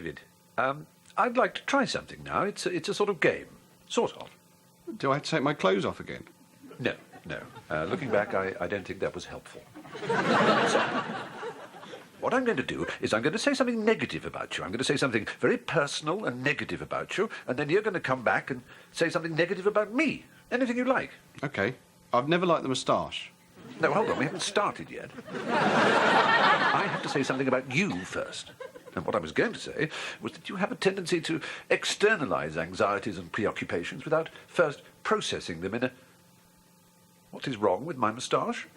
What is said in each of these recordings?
David. I'd like to try something now. It's a sort of game. Sort of. Do I have to take my clothes off again? No. Looking back, I don't think that was helpful. So, what I'm going to do is I'm going to say something negative about you. I'm going to say something very personal and negative about you, and then you're going to come back and say something negative about me. Anything you like. OK. I've never liked the moustache. No, hold on. We haven't started yet. I have to say something about you first. And what I was going to say was that you have a tendency to externalize anxieties and preoccupations without first processing them in a... What is wrong with my moustache?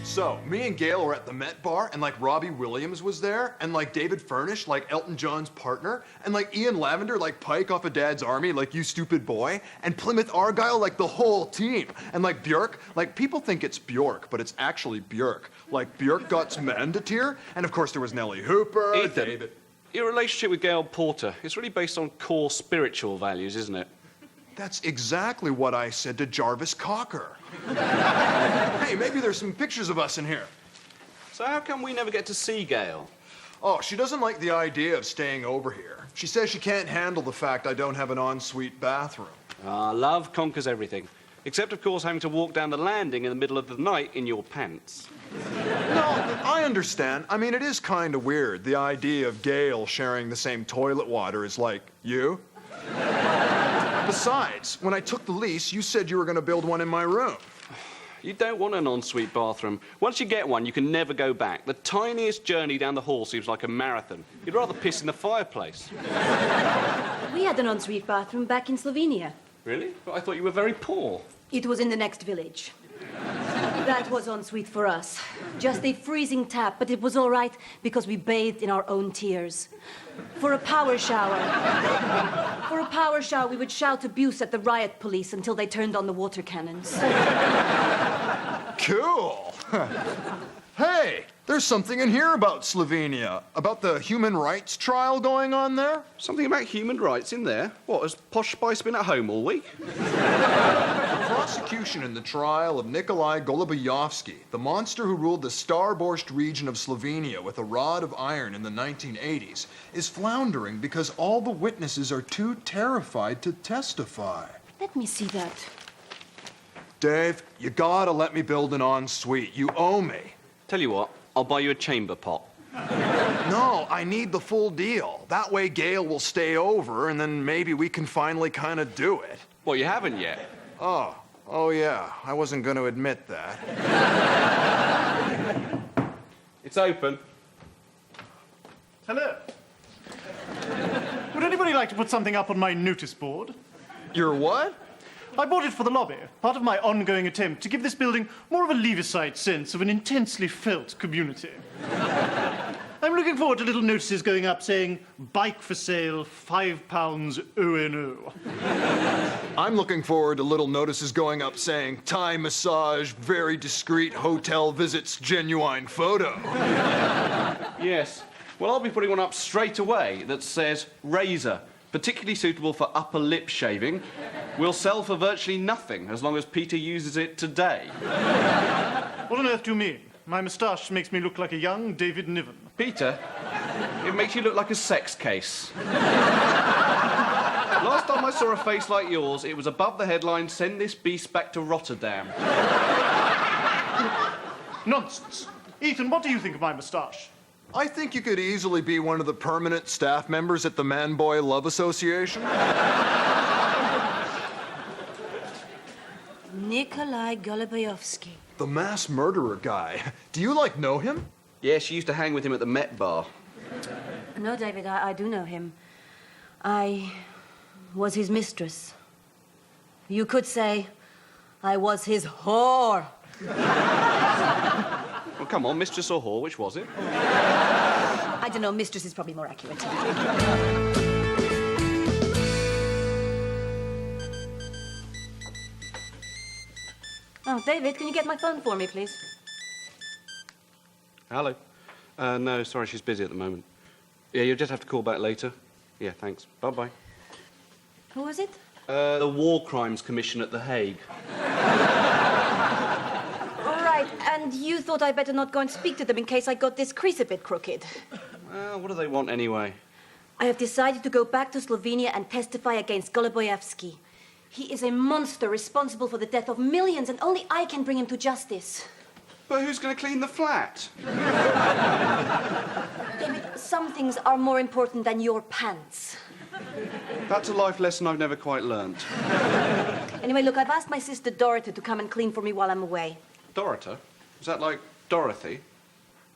So, me and Gail were at the Met Bar, and like Robbie Williams was there, and like David Furnish, like Elton John's partner, and like Ian Lavender, like Pike off of Dad's Army, like You Stupid Boy, and Plymouth Argyle, like the whole team. And like Björk, like people think it's Bjork, but it's actually Björk. Like Björk got Mandatir, and of course there was Nellie Hooper, Ethan, David. Your relationship with Gail Porter, it's really based on core spiritual values, isn't it? That's exactly what I said to Jarvis Cocker. Hey, maybe there's some pictures of us in here. So how come we never get to see Gail? Oh, she doesn't like the idea of staying over here. She says she can't handle the fact I don't have an ensuite bathroom. Love conquers everything. Except, of course, having to walk down the landing in the middle of the night in your pants. No, I understand. I mean, it is kind of weird, the idea of Gail sharing the same toilet water as, like, you. Besides, when I took the lease, you said you were going to build one in my room. You don't want an ensuite bathroom. Once you get one, you can never go back. The tiniest journey down the hall seems like a marathon. You'd rather piss in the fireplace. We had an ensuite bathroom back in Slovenia. Really? But I thought you were very poor. It was in the next village. That was ensuite for us. Just a freezing tap, but it was all right because we bathed in our own tears. For a power shower, we would shout abuse at the riot police until they turned on the water cannons. Cool. Hey, there's something in here about Slovenia, about the human rights trial going on there. Something about human rights in there? What, has Posh Spice been at home all week? The prosecution in the trial of Nikolai Golubayevsky, the monster who ruled the Starborst region of Slovenia with a rod of iron in the 1980s, is floundering because all the witnesses are too terrified to testify. Let me see that. Dave, you gotta let me build an ensuite. You owe me. Tell you what, I'll buy you a chamber pot. No, I need the full deal. That way Gail will stay over, and then maybe we can finally kind of do it. Well, you haven't yet. Oh yeah, I wasn't going to admit that. It's open. Hello. Would anybody like to put something up on my notice board? Your what? I bought it for the lobby, part of my ongoing attempt to give this building more of a Leavisite sense of an intensely felt community. I'm looking forward to little notices going up saying, bike for sale, £5 ONO. I'm looking forward to little notices going up saying, Thai massage, very discreet hotel visits, genuine photo. Yes. Well, I'll be putting one up straight away that says, razor, particularly suitable for upper lip shaving, will sell for virtually nothing as long as Peter uses it today. What on earth do you mean? My moustache makes me look like a young David Niven. Peter, it makes you look like a sex case. Last time I saw a face like yours, it was above the headline, "Send this beast back to Rotterdam." Nonsense. Ethan, what do you think of my moustache? I think you could easily be one of the permanent staff members at the Man-Boy Love Association. Nikolai Golubayevsky. The mass murderer guy. Do you, like, know him? Yeah, she used to hang with him at the Met Bar. No, David, I do know him. I was his mistress. You could say I was his whore. Well, come on, mistress or whore, which was it? I don't know, mistress is probably more accurate. Oh, David, can you get my phone for me, please? Hello. No, sorry, she's busy at the moment. Yeah, you'll just have to call back later. Yeah, thanks. Bye-bye. Who was it? The War Crimes Commission at The Hague. All right, and you thought I better not go and speak to them in case I got this crease a bit crooked. Well, what do they want anyway? I have decided to go back to Slovenia and testify against Goluboyevsky. He is a monster responsible for the death of millions, and only I can bring him to justice. But who's going to clean the flat? David, some things are more important than your pants. That's a life lesson I've never quite learnt. Anyway, look, I've asked my sister Dorothy to come and clean for me while I'm away. Dorota? Is that like Dorothy?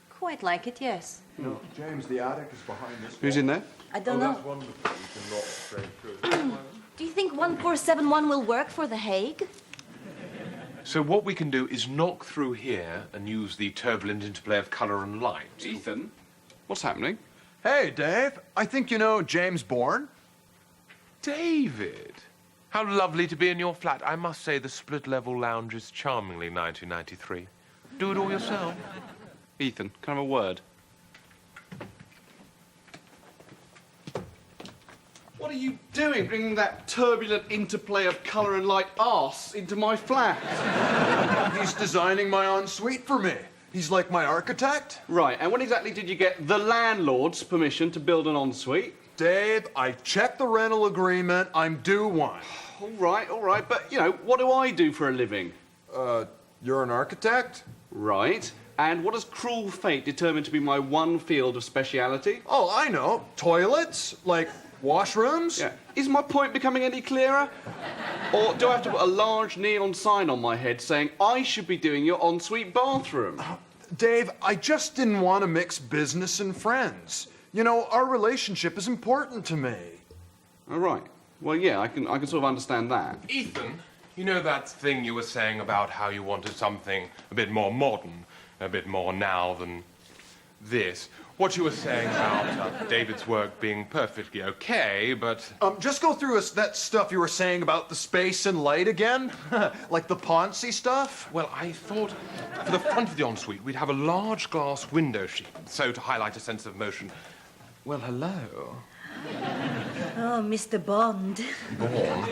Quite like it, yes. No, James, the attic is behind this Who's in there? I don't know. wonderful. You can knock straight through. Do you think 1471 will work for The Hague? So what we can do is knock through here and use the turbulent interplay of colour and light. Ethan? What's happening? Hey, Dave. I think you know James Bourne. David, how lovely to be in your flat. I must say the split-level lounge is charmingly 1993. Do it all yourself. Ethan, can I have a word? What are you doing, bringing that turbulent interplay of colour and light arse into my flat? He's designing my ensuite for me. He's like my architect. Right, and when exactly did you get the landlord's permission to build an ensuite? Dave, I checked the rental agreement. I'm due one. All right, but, you know, what do I do for a living? You're an architect? Right, and what has cruel fate determined to be my one field of speciality? Oh, I know. Toilets? Like washrooms? Yeah. Is my point becoming any clearer? Or do I have to put a large neon sign on my head saying I should be doing your ensuite bathroom? Dave, I just didn't want to mix business and friends. You know, our relationship is important to me. All right. Well, yeah, I can sort of understand that. Ethan, you know that thing you were saying about how you wanted something a bit more modern, a bit more now than this? What you were saying about David's work being perfectly okay, but... Just go through that stuff you were saying about the space and light again. Like the Ponzi stuff. Well, I thought for the front of the ensuite we'd have a large glass window sheet, so to highlight a sense of motion. Well, hello. Oh, Mr. Bond. Bourne.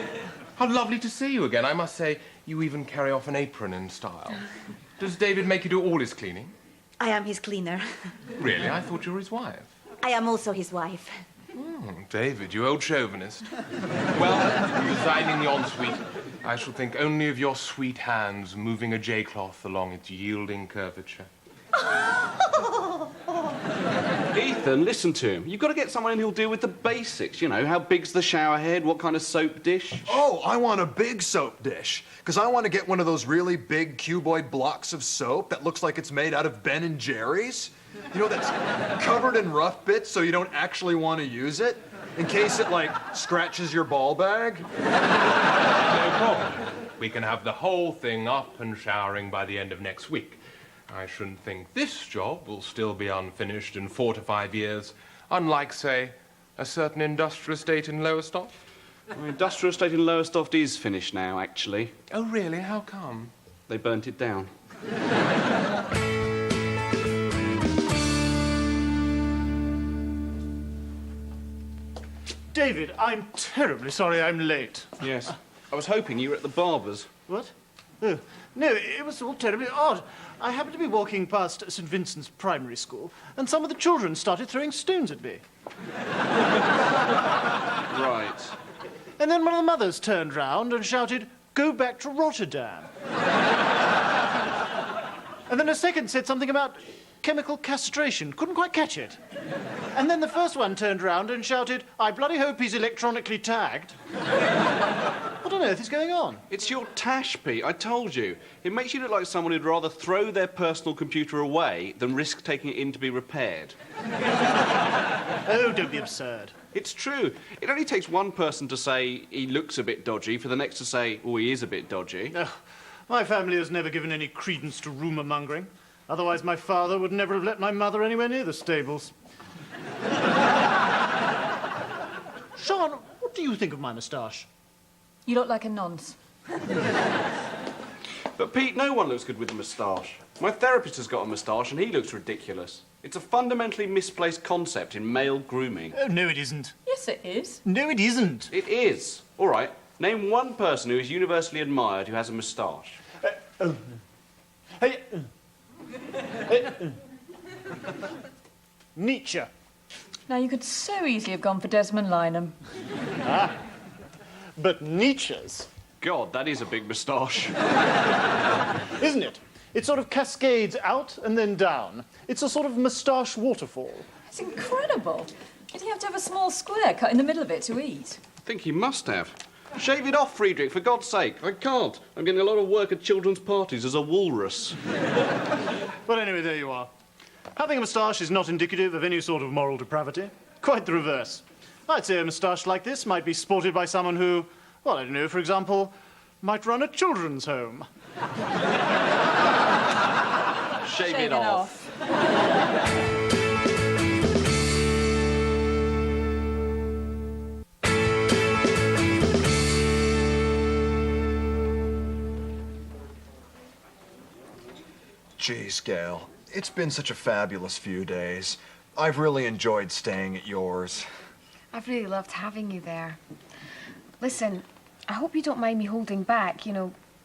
How lovely to see you again. I must say, you even carry off an apron in style. Does David make you do all his cleaning? I am his cleaner. Really? I thought you were his wife. I am also his wife. David, you old chauvinist. Well, designing the ensuite, I shall think only of your sweet hands moving a J-cloth along its yielding curvature. Ethan, listen to him. You've got to get someone in who'll deal with the basics. You know, how big's the shower head? What kind of soap dish? Oh, I want a big soap dish. Because I want to get one of those really big cuboid blocks of soap that looks like it's made out of Ben & Jerry's. You know, that's covered in rough bits so you don't actually want to use it. In case it, like, scratches your ball bag. No problem. We can have the whole thing up and showering by the end of next week. I shouldn't think this job will still be unfinished in 4 to 5 years, unlike, say, a certain industrial estate in Lowestoft. The industrial estate in Lowestoft is finished now, actually. Oh, really? How come? They burnt it down. David, I'm terribly sorry I'm late. Yes. I was hoping you were at the barber's. What? Oh, no, it was all terribly odd. I happened to be walking past St. Vincent's Primary School, and some of the children started throwing stones at me. Right. And then one of the mothers turned round and shouted, "Go back to Rotterdam." And then a second said something about chemical castration. Couldn't quite catch it. And then the first one turned round and shouted, "I bloody hope he's electronically tagged." What on earth is going on? It's your tash, Pete. I told you. It makes you look like someone who'd rather throw their personal computer away than risk taking it in to be repaired. Oh, don't be absurd. It's true. It only takes one person to say he looks a bit dodgy for the next to say, oh, he is a bit dodgy. Oh, my family has never given any credence to rumour-mongering. Otherwise, my father would never have let my mother anywhere near the stables. Sean, what do you think of my moustache? You look like a nonce. But Pete, no one looks good with a moustache. My therapist has got a moustache and he looks ridiculous. It's a fundamentally misplaced concept in male grooming. Oh, no, it isn't. Yes, it is. No, it isn't. It is. All right, name one person who is universally admired who has a moustache. Hey, Nietzsche. Now, you could so easily have gone for Desmond Lynam. But Nietzsche's, God, that is a big moustache. isn't it? It sort of cascades out and then down. It's a sort of moustache waterfall. It's incredible. Did he have to have a small square cut in the middle of it to eat? I think he must have. Shave it off, Friedrich, for God's sake. I can't. I'm getting a lot of work at children's parties as a walrus. But anyway, there you are. Having a moustache is not indicative of any sort of moral depravity. Quite the reverse. I'd say a moustache like this might be sported by someone who, well, I don't know, for example, might run a children's home. Shave it off. Geez, Gail, it's been such a fabulous few days. I've really enjoyed staying at yours. I've really loved having you there. Listen, I hope you don't mind me holding back,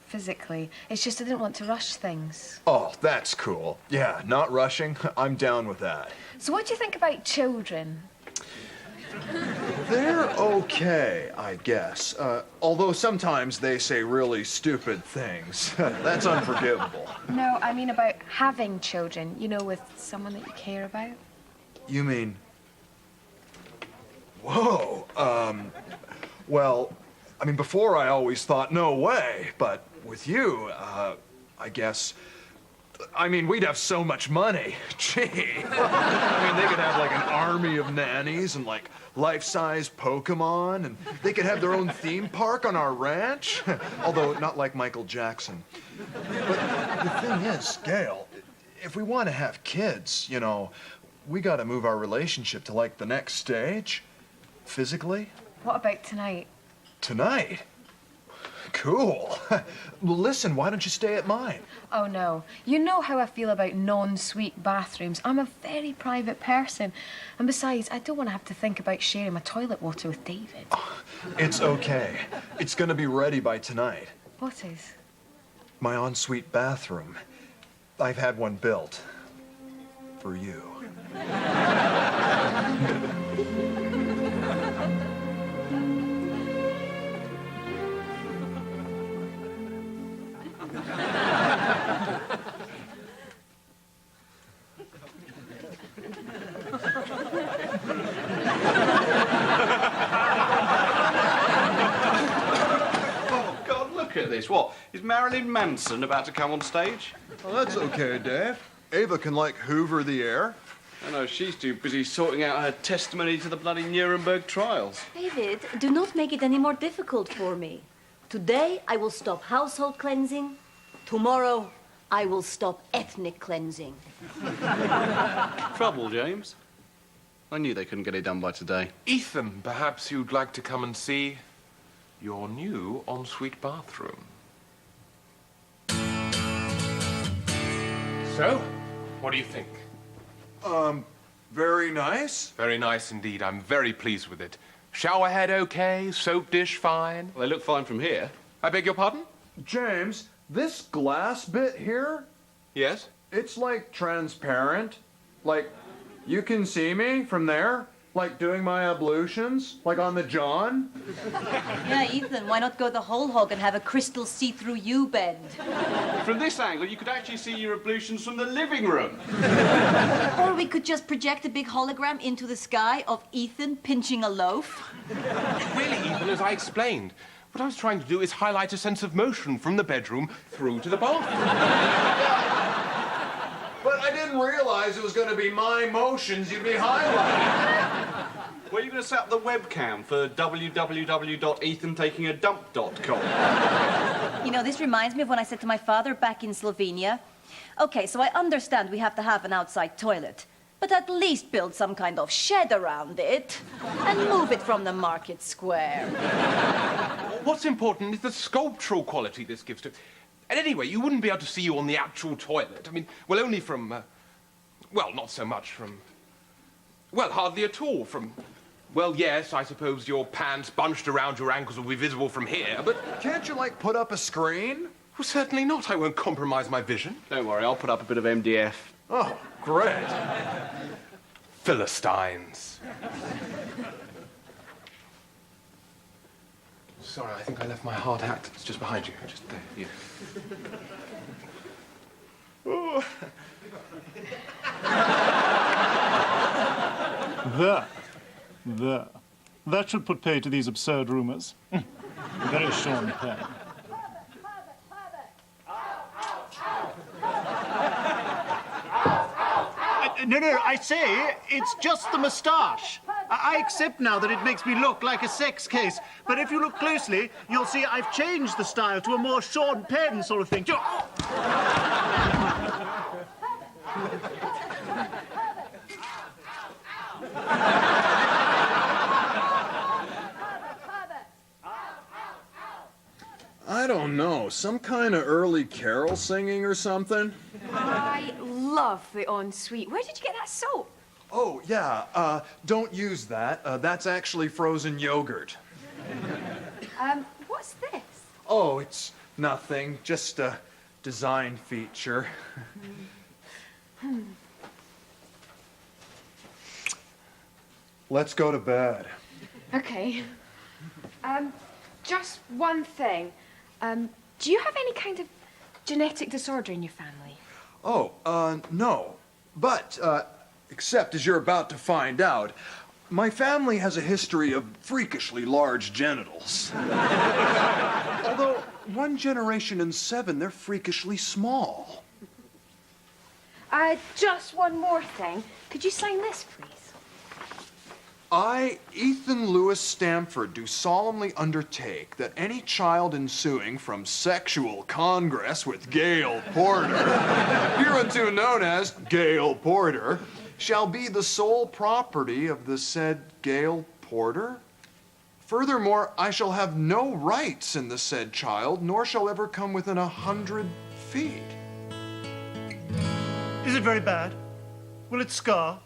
physically. It's just I didn't want to rush things. Oh, that's cool. Yeah, not rushing. I'm down with that. So what do you think about children? They're okay, I guess. Although sometimes they say really stupid things. That's unforgivable. No, I mean about having children, with someone that you care about. You mean... Whoa, well, I mean, before I always thought, no way, but with you, I guess... I mean, we'd have so much money. Gee. I mean, they could have, like, an army of nannies and, like, life-size Pokemon, and they could have their own theme park on our ranch. Although, not like Michael Jackson. But the thing is, Gail, if we want to have kids, we gotta move our relationship to, like, the next stage. Physically. What about tonight? Tonight? Cool. Well, listen, why don't you stay at mine? Oh, no. You know how I feel about non-suite bathrooms. I'm a very private person. And besides, I don't want to have to think about sharing my toilet water with David. It's okay. It's gonna be ready by tonight. What is? My ensuite bathroom. I've had one built. For you. Oh, God, look at this. What, is Marilyn Manson about to come on stage? Well, that's okay, Dave. Ava can, like, hoover the air. I know, she's too busy sorting out her testimony to the bloody Nuremberg trials. David, do not make it any more difficult for me. Today, I will stop household cleansing. Tomorrow, I will stop ethnic cleansing. Trouble, James? I knew they couldn't get it done by today. Ethan, perhaps you'd like to come and see your new ensuite bathroom. So, what do you think? Very nice. Very nice indeed. I'm very pleased with it. Shower head okay, soap dish fine. Well, they look fine from here. I beg your pardon? James, this glass bit here, Yes? it's like transparent. Like, you can see me from there, like doing my ablutions, like on the John. Yeah, Ethan, why not go the whole hog and have a crystal see-through U-bend? From this angle, you could actually see your ablutions from the living room. Or we could just project a big hologram into the sky of Ethan pinching a loaf. Really, Ethan, as I explained, what I was trying to do is highlight a sense of motion from the bedroom through to the bathroom. But I didn't realize it was going to be my motions you'd be highlighting. Where are you going to set up the webcam for www.ethantakingA.dump.com? This reminds me of when I said to my father back in Slovenia, okay, so I understand we have to have an outside toilet, but at least build some kind of shed around it and move it from the market square. What's important is the sculptural quality this gives to it. And anyway, you wouldn't be able to see you on the actual toilet. I mean, well, only from, well, not so much from, well, hardly at all from, well, yes, I suppose your pants bunched around your ankles will be visible from here, but... Can't you, like, put up a screen? Well, certainly not. I won't compromise my vision. Don't worry, I'll put up a bit of MDF. Oh, great. Philistines. Sorry, I think I left my hard hat. It's just behind you. Just there. You. There. That should put pay to these absurd rumors. Very Sean Penn. No, I say, it's just the moustache. I accept now that it makes me look like a sex case, but if you look closely, you'll see I've changed the style to a more Sean Penn sort of thing. I don't know, some kind of early carol singing or something? I love the ensuite. Where did you get that soap? Oh, yeah, don't use that. That's actually frozen yogurt. What's this? Oh, it's nothing, just a design feature. Let's go to bed. Okay. Just one thing. Do you have any kind of genetic disorder in your family? Oh, no. But, except as you're about to find out, my family has a history of freakishly large genitals. Although, one generation in 7, they're freakishly small. Just one more thing. Could you sign this, please? I, Ethan Lewis Stamford, do solemnly undertake that any child ensuing from sexual congress with Gail Porter, hereunto known as Gail Porter, shall be the sole property of the said Gail Porter. Furthermore, I shall have no rights in the said child, nor shall ever come within 100 feet. Is it very bad? Will it scar?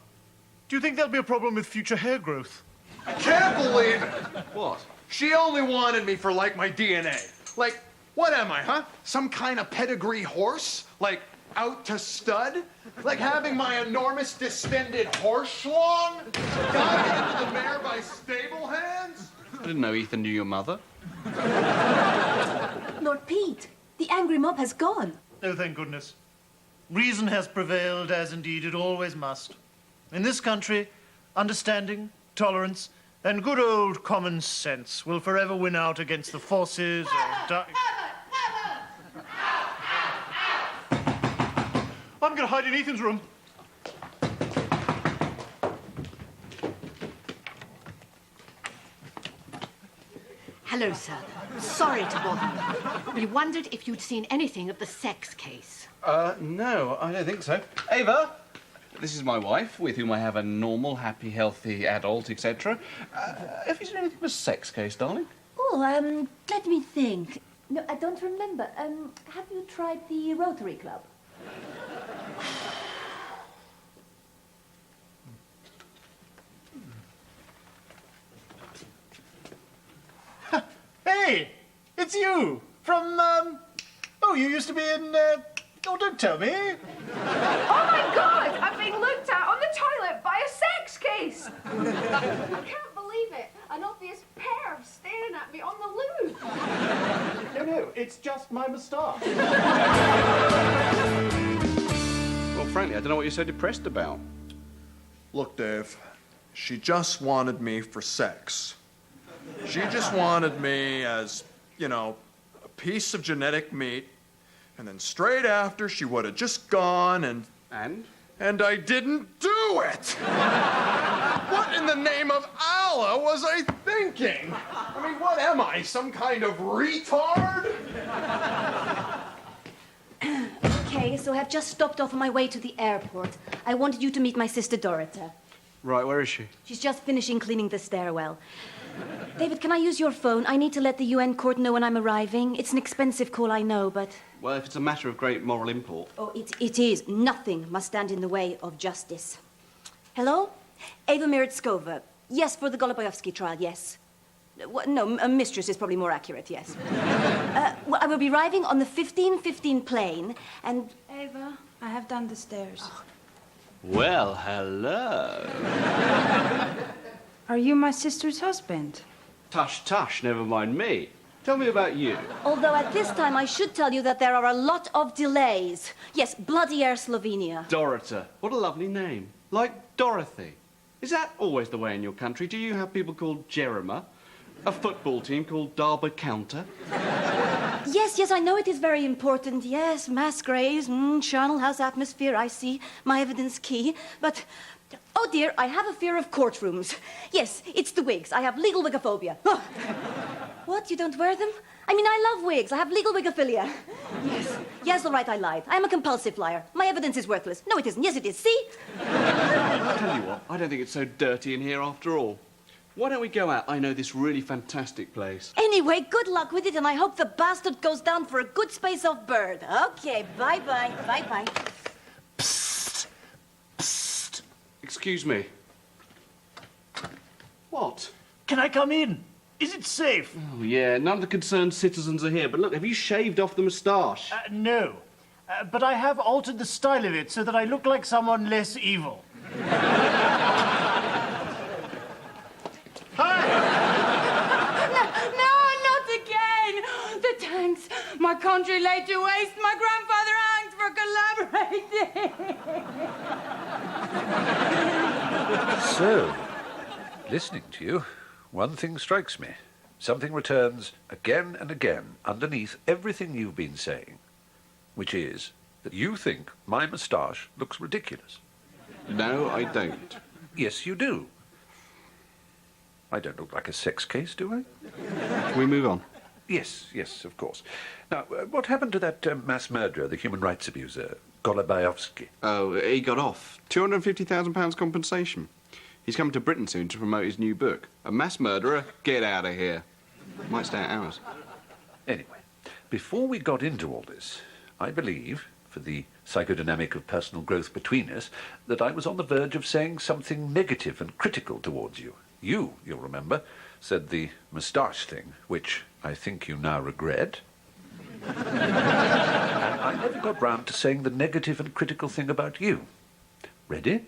Do you think there'll be a problem with future hair growth? I can't believe it! What? She only wanted me for, like, my DNA. Like, what am I, huh? Some kind of pedigree horse? Like, out to stud? Like having my enormous distended horse schlong guided into the mare by stable hands? I didn't know Ethan knew your mother. Lord Pete, the angry mob has gone. Oh, thank goodness. Reason has prevailed, as indeed it always must. In this country, understanding, tolerance, and good old common sense will forever win out against the forces of dark... I'm going to hide in Ethan's room. Hello, sir. Sorry to bother you. We wondered if you'd seen anything of the sex case. No, I don't think so. Ava! This is my wife, with whom I have a normal, happy, healthy adult, etc. Have you seen anything of a sex case, darling? Oh, let me think. No, I don't remember. Have you tried the Rotary Club? Hey, it's you from, oh, you used to be in, oh, don't tell me. Oh my God! I'm being looked at on the toilet by a sex case! I can't believe it. An obvious perv staring at me on the loo. No, it's just my moustache. Well, frankly, I don't know what you're so depressed about. Look, Dave, she just wanted me for sex. She just wanted me as, you know, a piece of genetic meat, and then straight after she would have just gone and... And I didn't do it! What in the name of Allah was I thinking? I mean, what am I, some kind of retard? Okay, so I've just stopped off on my way to the airport. I wanted you to meet my sister Dorota. Right, where is she? She's just finishing cleaning the stairwell. David, can I use your phone? I need to let the UN court know when I'm arriving. It's an expensive call, I know, but... Well, if it's a matter of great moral import. Oh, it is. Nothing must stand in the way of justice. Hello? Ava Miritskova. Yes, for the Golubayevsky trial, yes. No, a mistress is probably more accurate, yes. Well, I will be arriving on the 15:15 plane, and... Ava, I have done the stairs. Well, hello. Are you my sister's husband? Tush, tush, never mind me. Tell me about you. Although at this time I should tell you that there are a lot of delays. Yes, bloody air Slovenia. Dorota. What a lovely name. Like Dorothy. Is that always the way in your country? Do you have people called Jerema? A football team called Derby Counter? Yes, I know it is very important. Yes, mass graves, charnel house atmosphere, I see. My evidence key. But, oh dear, I have a fear of courtrooms. Yes, it's the wigs. I have legal wigophobia. Oh. What, you don't wear them? I mean, I love wigs. I have legal wigophilia. Yes, all right, I lied. I am a compulsive liar. My evidence is worthless. No, it isn't. Yes, it is. See? I'll tell you what, I don't think it's so dirty in here after all. Why don't we go out? I know this really fantastic place. Anyway, good luck with it, and I hope the bastard goes down for a good space of bird. Okay, bye-bye. Bye-bye. Psst. Psst. Excuse me. What? Can I come in? Is it safe? Oh, yeah, none of the concerned citizens are here. But look, have you shaved off the moustache? No. But I have altered the style of it so that I look like someone less evil. Hi! No, not again! The tanks! My country laid to waste, my grandfather hanged for collaborating! So, listening to you, one thing strikes me. Something returns again and again underneath everything you've been saying, which is that you think my moustache looks ridiculous. No, I don't. Yes, you do. I don't look like a sex case, do I? Can we move on? Yes, of course. Now, what happened to that mass murderer, the human rights abuser, Golubayevsky? Oh, he got off. £250,000 compensation. He's coming to Britain soon to promote his new book. A mass murderer? Get out of here. Might stay at ours. Anyway, before we got into all this, I believe, for the psychodynamic of personal growth between us, that I was on the verge of saying something negative and critical towards you. You, you'll remember, said the moustache thing, which I think you now regret. And I never got round to saying the negative and critical thing about you. Ready?